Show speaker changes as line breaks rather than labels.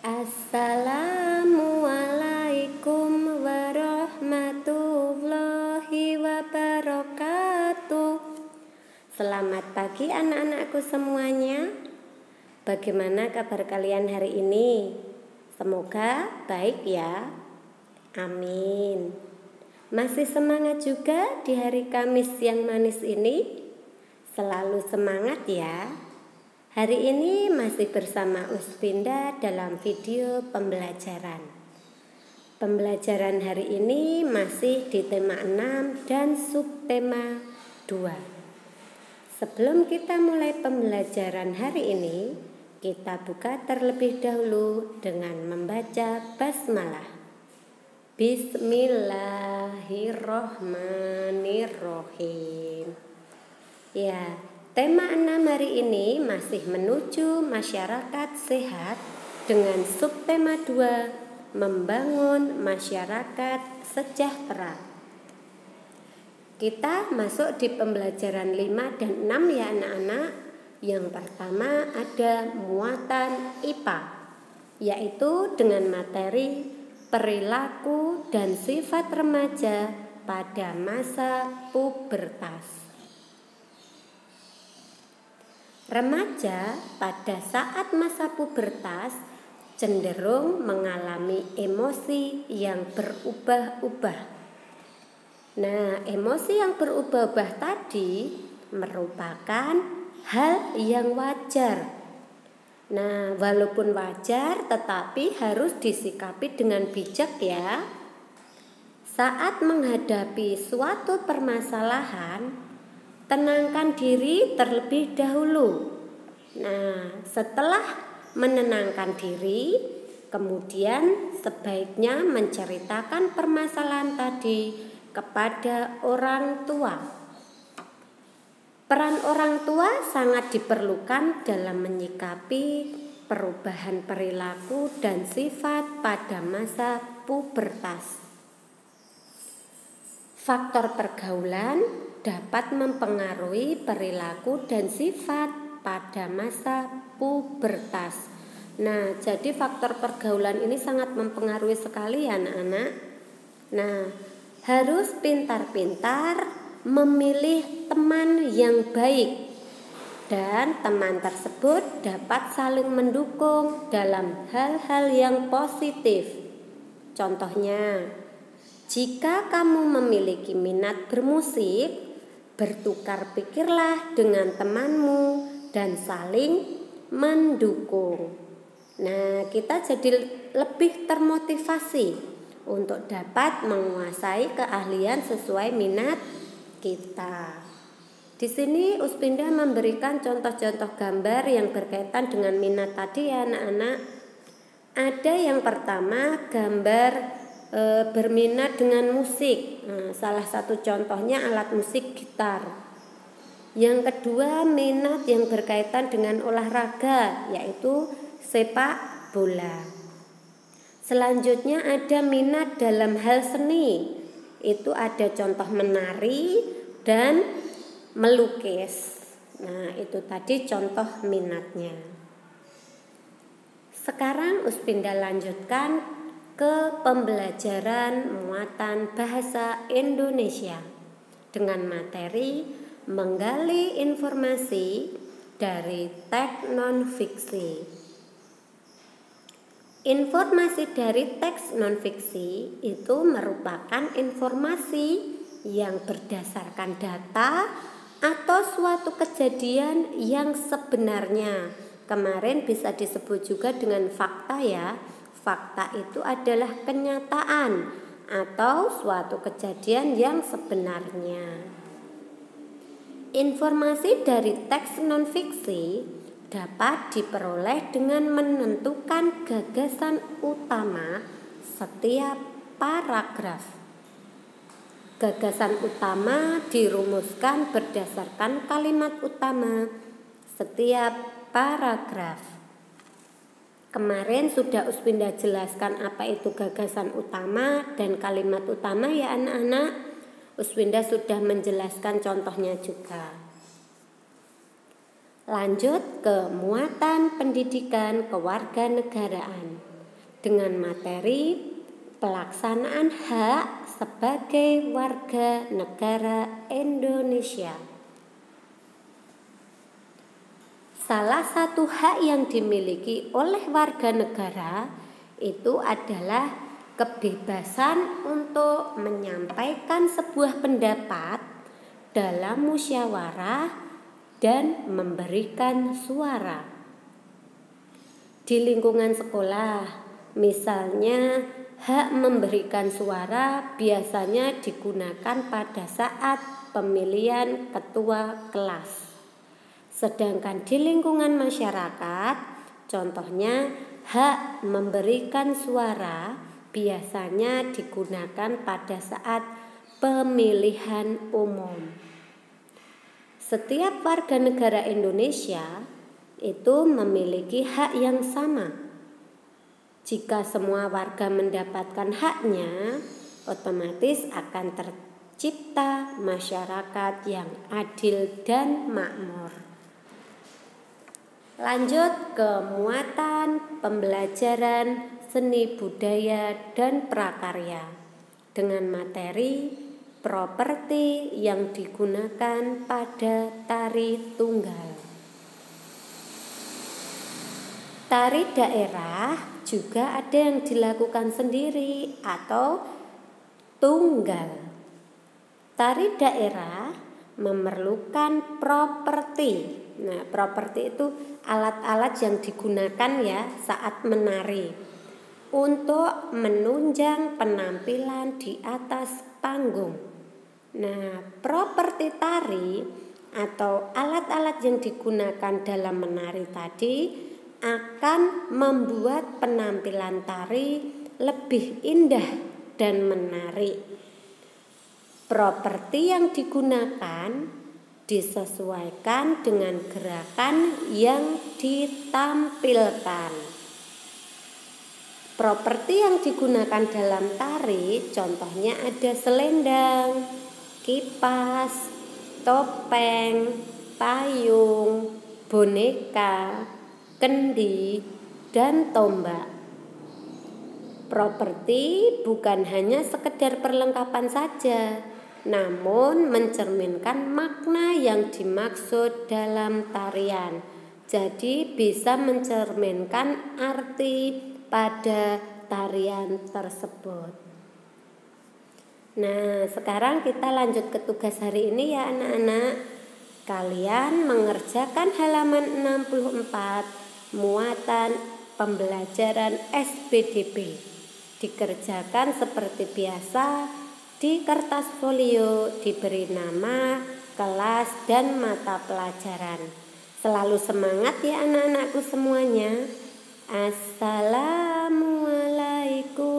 Assalamualaikum warahmatullahi wabarakatuh. Selamat pagi anak-anakku semuanya. Bagaimana kabar kalian hari ini? Semoga baik ya. Amin. Masih semangat juga di hari Kamis yang manis ini? Selalu semangat ya. Hari ini masih bersama Uspinda dalam video pembelajaran. Pembelajaran hari ini masih di tema 6 dan subtema 2. Sebelum kita mulai pembelajaran hari ini, kita buka terlebih dahulu dengan membaca basmalah. Bismillahirrohmanirrohim. Ya, tema 6 hari ini masih menuju masyarakat sehat dengan subtema 2, membangun masyarakat sejahtera. Kita masuk di pembelajaran 5 dan 6 ya anak-anak. Yang pertama ada muatan IPA, yaitu dengan materi perilaku dan sifat remaja pada masa pubertas. Remaja pada saat masa pubertas cenderung mengalami emosi yang berubah-ubah. Nah, emosi yang berubah-ubah tadi merupakan hal yang wajar. Nah, walaupun wajar tetapi harus disikapi dengan bijak ya. Saat menghadapi suatu permasalahan, tenangkan diri terlebih dahulu. Nah, setelah menenangkan diri, kemudian sebaiknya menceritakan permasalahan tadi kepada orang tua. Peran orang tua sangat diperlukan dalam menyikapi perubahan perilaku dan sifat pada masa pubertas. Faktor pergaulan dapat mempengaruhi perilaku dan sifat pada masa pubertas. Nah, jadi faktor pergaulan ini sangat mempengaruhi sekali ya anak-anak. Nah, harus pintar-pintar memilih teman yang baik, dan teman tersebut dapat saling mendukung dalam hal-hal yang positif. Contohnya, jika kamu memiliki minat bermusik, bertukar pikirlah dengan temanmu dan saling mendukung. Nah, kita jadi lebih termotivasi untuk dapat menguasai keahlian sesuai minat kita. Di sini Uspinda memberikan contoh-contoh gambar yang berkaitan dengan minat tadi ya anak-anak. Ada yang pertama gambar berminat dengan musik. Nah, salah satu contohnya alat musik gitar. Yang kedua minat yang berkaitan dengan olahraga, yaitu sepak bola. Selanjutnya ada minat dalam hal seni. Itu ada contoh menari dan melukis. Nah, itu tadi contoh minatnya. Sekarang Uspinda lanjutkan ke pembelajaran muatan bahasa Indonesia dengan materi menggali informasi dari teks non-fiksi. Informasi dari teks non-fiksi itu merupakan informasi yang berdasarkan data atau suatu kejadian yang sebenarnya. Kemarin bisa disebut juga dengan fakta ya. Fakta itu adalah kenyataan atau suatu kejadian yang sebenarnya. Informasi dari teks non-fiksi dapat diperoleh dengan menentukan gagasan utama setiap paragraf. Gagasan utama dirumuskan berdasarkan kalimat utama setiap paragraf. Kemarin sudah Uspinda jelaskan apa itu gagasan utama dan kalimat utama ya anak-anak. Uspinda sudah menjelaskan contohnya juga. Lanjut ke muatan pendidikan kewarganegaraan. dengan materi pelaksanaan hak sebagai warga negara Indonesia. Salah satu hak yang dimiliki oleh warga negara itu adalah kebebasan untuk menyampaikan sebuah pendapat dalam musyawarah dan memberikan suara. Di lingkungan sekolah, misalnya hak memberikan suara biasanya digunakan pada saat pemilihan ketua kelas. Sedangkan di lingkungan masyarakat, contohnya hak memberikan suara biasanya digunakan pada saat pemilihan umum. Setiap warga negara Indonesia itu memiliki hak yang sama. Jika semua warga mendapatkan haknya, otomatis akan tercipta masyarakat yang adil dan makmur. Lanjut ke muatan pembelajaran seni budaya dan prakarya dengan materi properti yang digunakan pada tari tunggal. Tari daerah juga ada yang dilakukan sendiri atau tunggal. Tari daerah memerlukan properti. Nah, properti itu alat-alat yang digunakan ya saat menari untuk menunjang penampilan di atas panggung. Nah, properti tari atau alat-alat yang digunakan dalam menari tadi akan membuat penampilan tari lebih indah dan menarik. Properti yang digunakan disesuaikan dengan gerakan yang ditampilkan. Properti yang digunakan dalam tari contohnya ada selendang, kipas, topeng, payung, boneka, kendi, dan tombak. Properti bukan hanya sekedar perlengkapan saja, namun mencerminkan makna yang dimaksud dalam tarian. Jadi bisa mencerminkan arti pada tarian tersebut. Nah, sekarang kita lanjut ke tugas hari ini ya anak-anak. Kalian mengerjakan halaman 64 muatan pembelajaran SPDP. Dikerjakan seperti biasa. Di kertas folio diberi nama, kelas, dan mata pelajaran. Selalu semangat ya anak-anakku semuanya. Assalamualaikum.